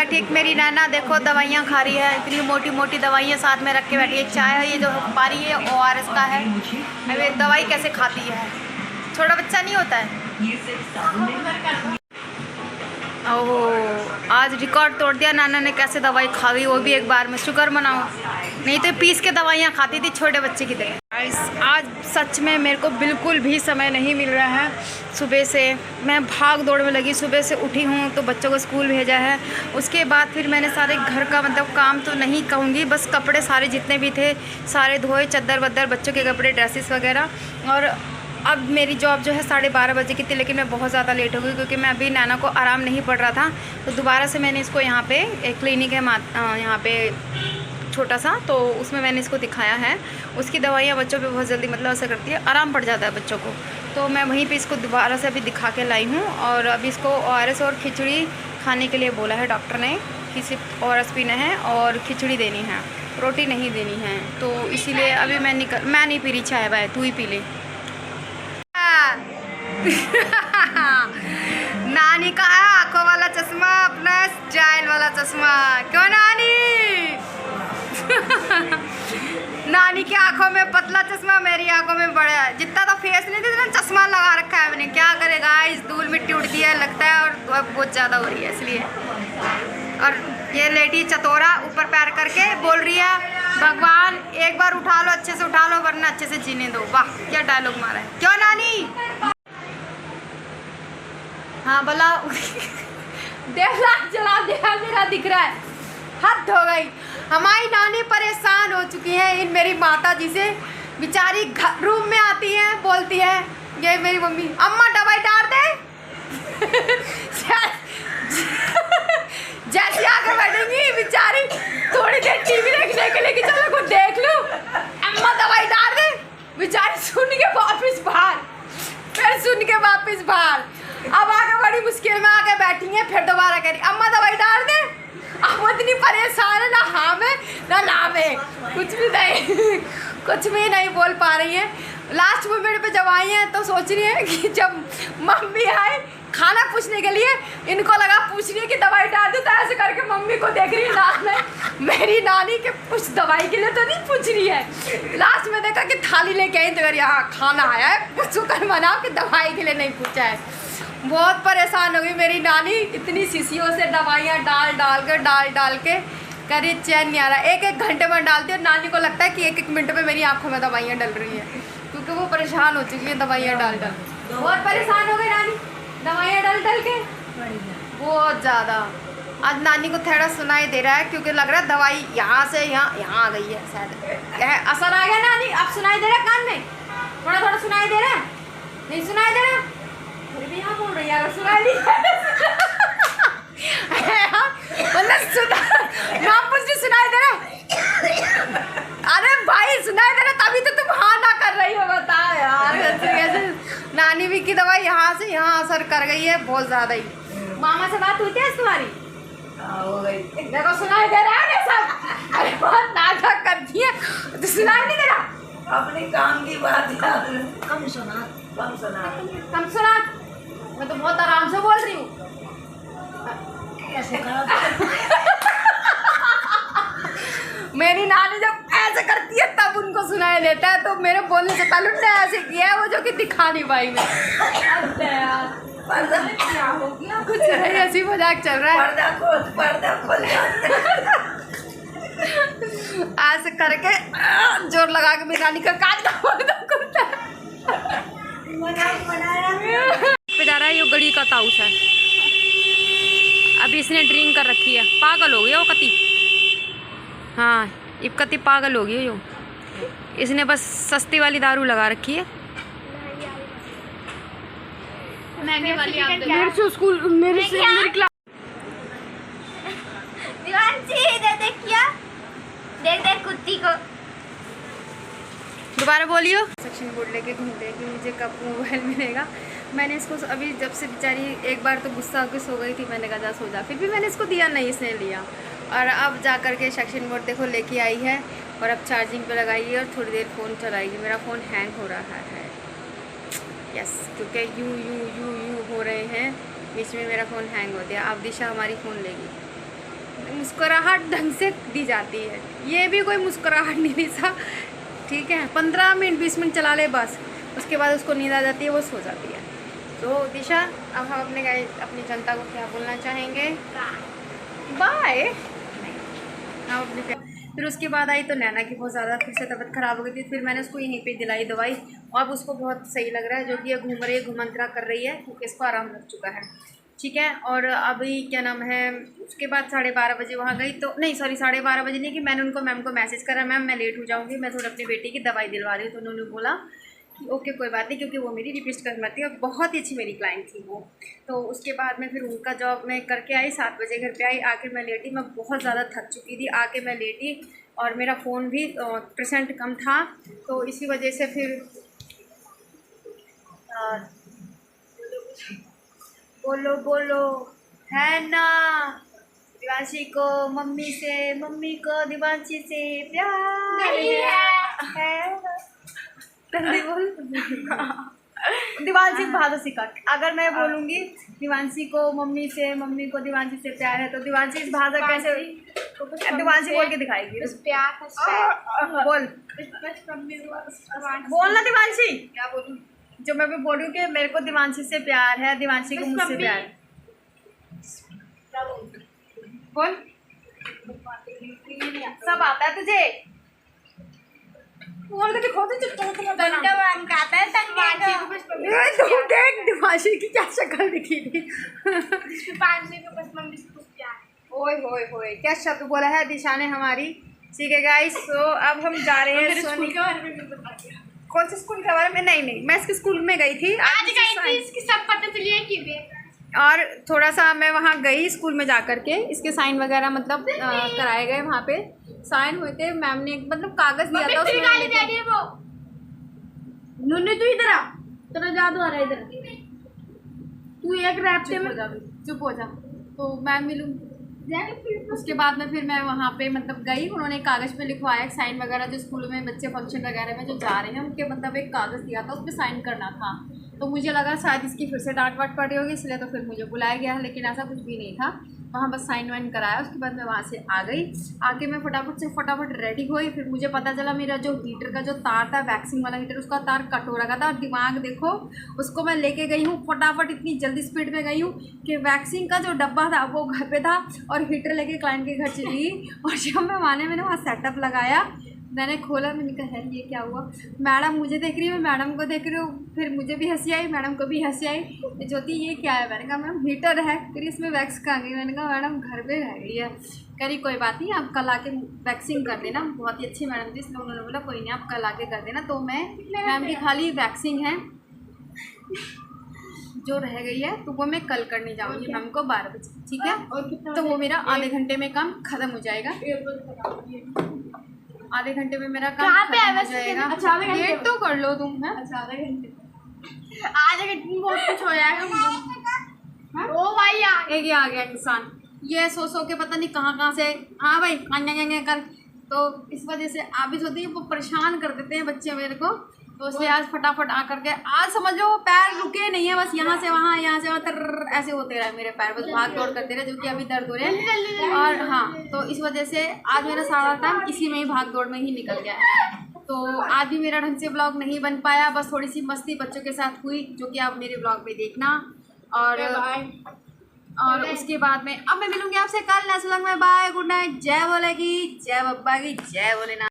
बैठी एक मेरी नैना, देखो दवाइयाँ खा रही है, इतनी मोटी मोटी दवाइयाँ साथ में रख के बैठी है। चाय है ये जो पा रही है ORS का है। अरे दवाई कैसे खाती है, छोटा बच्चा नहीं होता है। ओह आज रिकॉर्ड तोड़ दिया नाना ने, कैसे दवाई खा गई वो भी एक बार में। शुक्र मनाओ, नहीं तो पीस के दवाइयाँ खाती थी छोटे बच्चे की तरह। आज सच में मेरे को बिल्कुल भी समय नहीं मिल रहा है। सुबह से मैं भाग दौड़ में लगी, सुबह से उठी हूँ तो बच्चों को स्कूल भेजा है, उसके बाद फिर मैंने सारे घर का मतलब काम तो नहीं कहूँगी, बस कपड़े सारे जितने भी थे सारे धोए, चद्दर वद्दर बच्चों के कपड़े, ड्रेसेस वगैरह। और अब मेरी जॉब जो है 12:30 बजे की थी, लेकिन मैं बहुत ज़्यादा लेट हो गई क्योंकि मैं अभी नैना को आराम नहीं पड़ रहा था। तो दोबारा से मैंने इसको यहाँ पे एक क्लिनिक है यहाँ पे छोटा सा, तो उसमें मैंने इसको दिखाया है। उसकी दवाइयाँ बच्चों पे बहुत जल्दी मतलब असर करती है, आराम पड़ जाता है बच्चों को। तो मैं वहीं पे इसको दोबारा से अभी दिखा के लाई हूँ। और अभी इसको ORS और खिचड़ी खाने के लिए बोला है डॉक्टर ने कि सिर्फ ORS पीना है और खिचड़ी देनी है, रोटी नहीं देनी है। तो इसीलिए अभी मैं नहीं पी रही चाय वाय, तू ही पी ले। नानी का है आंखों वाला चश्मा, अपना स्टाइल वाला चश्मा। क्यों नानी? नानी की आंखों में पतला चश्मा, मेरी आंखों में बड़ा है। जितना तो फेस नहीं दिखता, चश्मा लगा रखा है मैंने। क्या करेगा, इस धूल मिट्टी उड़ती है लगता है, और बहुत ज़्यादा हो रही है इसलिए। और ये लेडी चतोरा ऊपर पैर करके बोल रही है, भगवान एक बार उठा लो, अच्छे से उठा लो, वरना अच्छे से जीने दो। वाह क्या डायलॉग मारा है। क्यों नानी? हाँ बोला। देखला चला दिया, मेरा दिख रहा है, हद हो गई। हमारी नानी परेशान हो चुकी है इन मेरी माता जी से। बेचारी रूम में आती है, बोलती है, ये मेरी मम्मी, अम्मा दवाई डाल दे। जैसे आके बैठेंगी बेचारी, थोड़ी देर टीवी देखने के लिए कि चलो कुछ देख लो, अम्मा दवाई डाल दे। बेचारी सुन के वापिस बाहर, फिर सुन के वापिस बाहर। अब आके बड़ी मुश्किल में आके बैठी है, फिर दोबारा कह रही अम्मा दवाई डाल दे। अब इतनी परेशान है, ना हाँ में ना ना में, कुछ भी नहीं कुछ भी नहीं बोल पा रही है। लास्ट मोमेंट पे जब आई है तो सोच रही है कि जब मम्मी आए खाना पूछने के लिए, इनको लगा पूछ रही है कि दवाई डाल दो, तो ऐसे करके मम्मी को देख रही है, ना मेरी नानी के कुछ दवाई के लिए तो नहीं पूछ रही है। लास्ट में देखा कि थाली लेके आई तो यहाँ खाना आया है, शुक्र मनाओ कि दवाई के लिए नहीं पूछा है। बहुत परेशान हो गई मेरी नानी, इतनी शीशियों से दवाइयाँ डाल के करी चैन नहीं आ रहा। एक घंटे में डालती है, और नानी को लगता है कि एक मिनट में मेरी आंखों में दवाइयाँ डल रही है, क्योंकि वो परेशान हो चुकी है दवाइयाँ डाल। बहुत परेशान हो गई नानी दवाइयाँ डाल के, बहुत ज़्यादा। आज नानी को थोड़ा सुनाई दे रहा है, क्योंकि लग रहा है दवाई यहाँ से यहाँ आ गई है शायद, असर आ गया नानी। अब सुनाई दे रहा है कान में, थोड़ा सुनाई दे रहा है, नहीं सुनाई दे रहा? फिर भी यहाँ बोल रही है, अगर सुनाई नहीं सुनाई दे रहा। अरे भाई सुनाई दे रहा, तभी तो तुम हाँ ना कर रही हो। बताओ यार कैसे नानी भी की दवाई यहाँ से यहाँ असर कर गई है बहुत ज़्यादा ही। मामा से बात हुई थी तुम्हारी? हो गई। देखो सुनाई दे रहा है सब। अरे बहुत नाटक करती है, तो सुनाई नहीं दे रहा? अपने काम की बात कम सुना। मैं तो बहुत आराम से बोल रही हूँ। मेरी नानी जब ऐसे करती है तब उनको सुनाई देता है, तो मेरे बोलने से पहले उन्होंने ऐसे किया है, वो जो कि दिखा नहीं पाई मैं। क्या हो गया? कुछ नहीं, ऐसी मजाक चल रहा है। पर्दा खोल ऐसे करके जोर लगा के मेरी नानी का काट करता है। पे जा रहा है, ये गड़ी का ताउस है, अभी इसने ड्रिंक कर रखी है, पागल हो गया वो कति। हाँ इब कति पागल हो गई हो, इसने बस सस्ती वाली दारू लगा रखी है। महंगे वाली आप मेरे से स्कूल मेरे क्लास देख कुत्ती को। दोबारा बोलियो। सेक्शन बोर्ड लेके घूमते हैं कि मुझे कब मोबाइल मिलेगा। मैंने इसको अभी जब से बेचारी एक बार तो गुस्सा होकर सो गई थी, मैंने कहा जा सो जा, फिर भी मैंने इसको दिया नहीं, इसने लिया। और अब जा कर के सेक्शन बोर्ड देखो लेके आई है, और अब चार्जिंग पे लगाई है, और थोड़ी देर फ़ोन चलाएगी। मेरा फ़ोन हैंग हो रहा है, यस, क्योंकि यू हो रहे हैं, बीच में मेरा फ़ोन हैंग हो गया। अब दिशा हमारी फ़ोन लेगी। मुस्कुराहट ढंग से दी जाती है। ये भी कोई मुस्कुराहट नहीं दी सा, ठीक है। 15 मिनट 20 मिनट चला ले बस, उसके बाद उसको नींद आ जाती है, वो सो जाती है। तो दिशा, अब हम अपनी जनता को क्या बोलना चाहेंगे? बाय। हम अपनी फिर उसके बाद आई तो नैना की बहुत ज़्यादा फिर से तबीयत ख़राब हो गई थी। फिर मैंने उसको यहीं पे दिलाई दवाई, और अब उसको बहुत सही लग रहा है, जो कि ये घूम रही है, घुमंतरा कर रही है, क्योंकि इसको आराम लग चुका है, ठीक है। और अभी क्या नाम है, उसके बाद 12:30 बजे वहाँ गई तो नहीं, सॉरी 12:30 बजे नहीं, कि मैंने उनको मैम को मैसेज करा, मैम मैं लेट हो जाऊँगी, मैं थोड़ी अपनी बेटी की दवाई दिलवा रही हूँ। तो उन्होंने बोला कि ओके कोई बात नहीं, क्योंकि वो मेरी रिपीट कस्टमर थी और बहुत ही अच्छी मेरी क्लाइंट थी वो। तो उसके बाद में फिर उनका जॉब मैं करके आई, 7 बजे घर पे आई, आके मैं लेटी, मैं बहुत ज़्यादा थक चुकी थी, आके मैं लेटी, और मेरा फ़ोन भी % कम था, तो इसी वजह से फिर बोलो बोलो है ना, दिवांशी को मम्मी से, मम्मी को दिवांशी से प्यार नहीं है। बोल दिवांशी भाषा सिखा, अगर मैं बोलूँगी दिवांशी को मम्मी से, मम्मी को दिवांशी से प्यार है, तो दिवांशी इस भाषा कैसे, दिवांशी बोल के दिखाएगी। बोल बोलना दिवांशी, क्या बोलूँ? जो मैं भी बोल रही हूँ कि मेरे को दिवांशी से प्यार है, दिवांशी को मुझसे प्यार। बोल, सब आता है तुझे? बोल के दिखा देख दिवांशी की क्या शक्ल दिखी थी। ओए होए होए, क्या शब्द बोला है दिशा ने हमारी, ठीक है गाइस। तो अब हम जा रहे हैं सोनी के बारे में। कौन से स्कूल के बारे में? नहीं, मैं इसके स्कूल में गई थी, आज गई थी, इसकी सब पता चलिए कि, और थोड़ा सा मैं वहाँ गई स्कूल में जा कर के, इसके साइन वगैरह मतलब कराए गए, वहाँ पे साइन हुए थे, मैम ने मतलब कागज दिया था उसमें। नुन्नू तू इधर आ, तेरा जादू आ रहा है इधर, तू एक रैप्टे में चुप हो जा। तो मैम मिलूँ, उसके बाद में फिर मैं वहाँ पे मतलब गई, उन्होंने कागज़ पे लिखवाया साइन वगैरह, जो स्कूल में बच्चे फंक्शन वगैरह में जो जा रहे हैं उनके मतलब एक कागज़ दिया था, उस पर साइन करना था। तो मुझे लगा शायद इसकी फिर से डांट वाट पड़ी होगी, इसलिए तो फिर मुझे बुलाया गया, लेकिन ऐसा कुछ भी नहीं था। वहाँ बस साइन वाइन कराया, उसके बाद मैं वहाँ से आ गई। आके मैं फटाफट रेडी हुई। फिर मुझे पता चला मेरा जो हीटर का जो तार था, वैक्सिंग वाला हीटर, उसका तार कट हो रखा था। और दिमाग देखो, उसको मैं लेके गई हूँ फटाफट, इतनी जल्दी स्पीड में गई हूँ कि वैक्सिंग का जो डब्बा था वो घर पे था, और हीटर लेके क्लाइंट के घर चली। और जब मैंने वहाँ सेटअप लगाया, मैंने खोला, मैंने कहा है ये क्या हुआ? मैडम मुझे देख रही है, मैडम को देख रही हूँ, फिर मुझे भी हंसी आई, मैडम को भी हंसी आई। ज्योति ये क्या है? मैंने कहा मैम हीटर है। फिर इसमें वैक्स कहाँ गई? मैंने कहा मैडम घर पे रह गई है। कह रही कोई बात नहीं, आप कल आके वैक्सिंग कर देना। बहुत ही अच्छी मैडम थी, इसलिए उन्होंने बोला कोई नहीं आप कल आके कर देना। तो मैम की खाली वैक्सिंग है जो रह गई है, तो वो मैं कल करने जाऊँगी मैम को 12 बजे, ठीक है। तो वो मेरा आधे घंटे में काम ख़त्म हो जाएगा, आधे घंटे में मेरा काम खत्म हो जाएगा। अच्छा वेट तो कर लो तुम, है आधे घंटे में बहुत कुछ हो जाएगा। ओ भाई एक आ गया इंसान, ये सो के पता नहीं कहाँ से, हाँ भाई कर, तो इस वजह से आप भी सोती है वो परेशान कर देते हैं बच्चे मेरे को। तो इसलिए आज फटाफट आ करके, आज समझ लो पैर रुके नहीं है, बस यहाँ से वहाँ ऐसे होते रहे मेरे पैर, बस भाग दौड़ करते रहे, जो कि अभी दर्द हो रहे हैं। और हाँ, तो इस वजह से आज मेरा सारा टाइम इसी में ही भाग दौड़ में ही निकल गया है। तो आज भी मेरा ढंग से ब्लॉग नहीं बन पाया, बस थोड़ी सी मस्ती बच्चों के साथ हुई, जो कि आप मेरे ब्लॉग में देखना। और उसके बाद में अब मैं मिलूंगी आपसे कल नेक्स्ट व्लॉग में। बाय, गुड नाइट, जय बोलेगी, जय बब्बा की, जय भोलेनाथ।